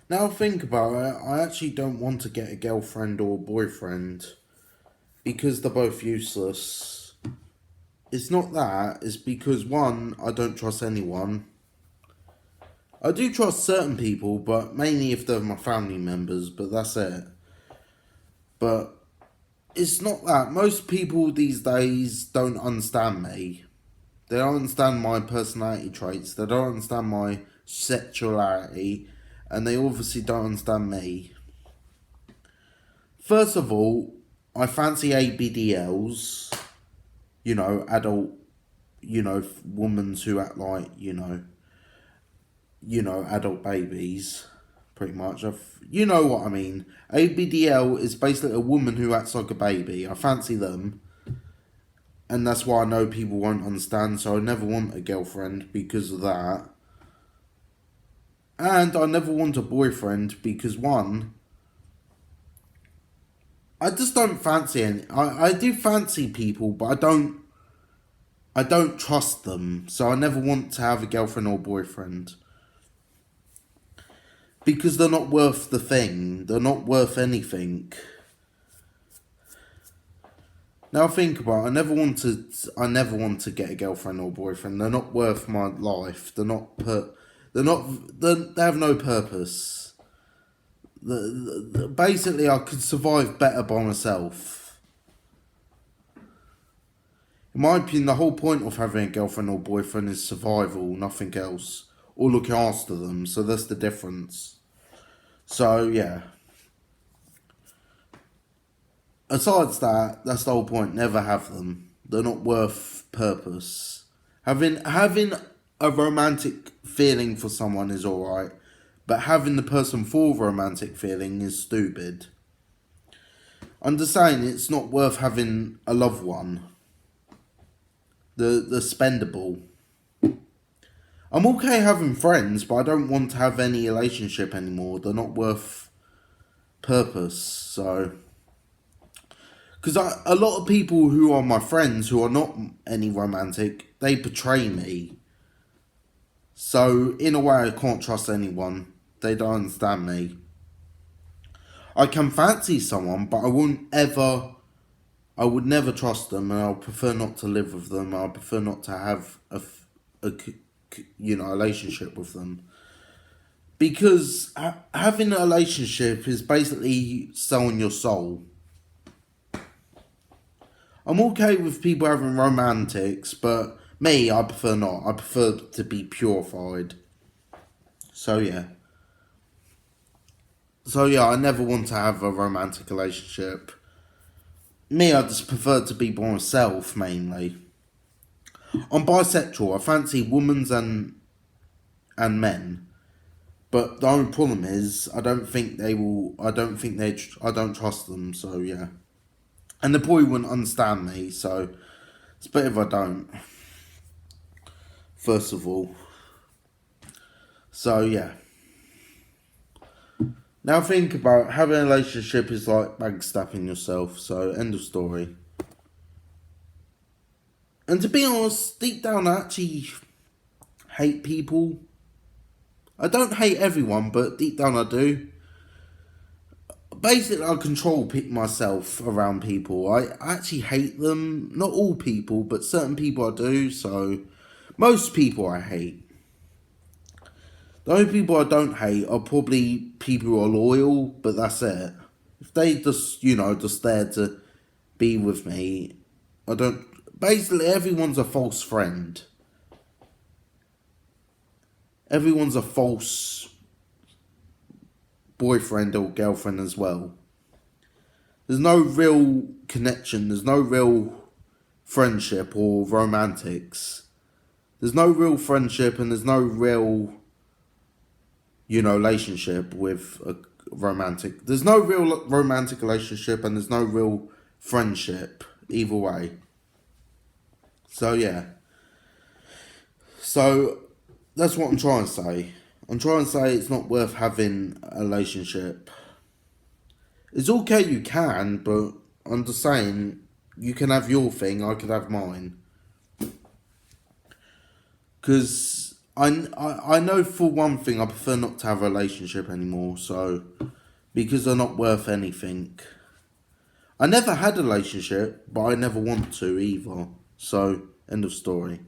Now think about it, I actually don't want to get a girlfriend or boyfriend because they're both useless. It's not that, it's because one, I don't trust anyone. I do trust certain people, but mainly if they're my family members, but that's it. But it's not that. Most people these days don't understand me. They don't understand my personality traits, they don't understand my sexuality, and they obviously don't understand me. First of all, I fancy ABDLs, adult, women who act like, adult babies, pretty much. You know what I mean. ABDL is basically a woman who acts like a baby. I fancy them, and that's why I know people won't understand, so I never want a girlfriend because of that. And I never want a boyfriend because, one, I just don't fancy any. I do fancy people, but I don't trust them, so I never want to have a girlfriend or boyfriend. Because they're not worth the thing. They're not worth anything. Now think about it, I never want to get a girlfriend or boyfriend. They're not worth my life. They have no purpose. Basically I could survive better by myself. In my opinion, the whole point of having a girlfriend or boyfriend is survival, nothing else. Or looking after them, so that's the difference. So yeah. Besides that, that's the whole point. Never have them. They're not worth purpose. Having a romantic feeling for someone is alright, but having the person for romantic feeling is stupid. I'm just saying it's not worth having a loved one. The spendable. I'm okay having friends, but I don't want to have any relationship anymore. They're not worth purpose, so. Because a lot of people who are my friends who are not any romantic, they betray me. So, in a way, I can't trust anyone. They don't understand me. I can fancy someone, but I would never trust them, and I'll prefer not to live with them. I prefer not to have a relationship with them. Because having a relationship is basically selling your soul. I'm okay with people having romantics, but me, I prefer not. I prefer to be purified. So yeah. I never want to have a romantic relationship. Me, I just prefer to be by myself, mainly. I'm bisexual. I fancy women's and men. But the only problem is, I don't think they will. I don't think they. I don't trust them. So yeah, and they probably wouldn't understand me. So it's better if I don't. First of all. So yeah. Now think about having a relationship is like backstabbing yourself. So end of story. And to be honest, deep down, I actually hate people. I don't hate everyone, but deep down, I do. Basically, I control myself around people. I actually hate them. Not all people, but certain people I do. So, most people I hate. The only people I don't hate are probably people who are loyal, but that's it. If they just there to be with me, I don't. Basically, everyone's a false friend. Everyone's a false boyfriend or girlfriend as well. There's no real connection, there's no real friendship or romantics. There's no real friendship and there's no real, relationship with a romantic. There's no real romantic relationship and there's no real friendship either way. So, yeah. So, that's what I'm trying to say. I'm trying to say it's not worth having a relationship. It's okay you can, but I'm just saying you can have your thing, I could have mine. Because I know for one thing I prefer not to have a relationship anymore, so because they're not worth anything. I never had a relationship, but I never want to either. So, end of story.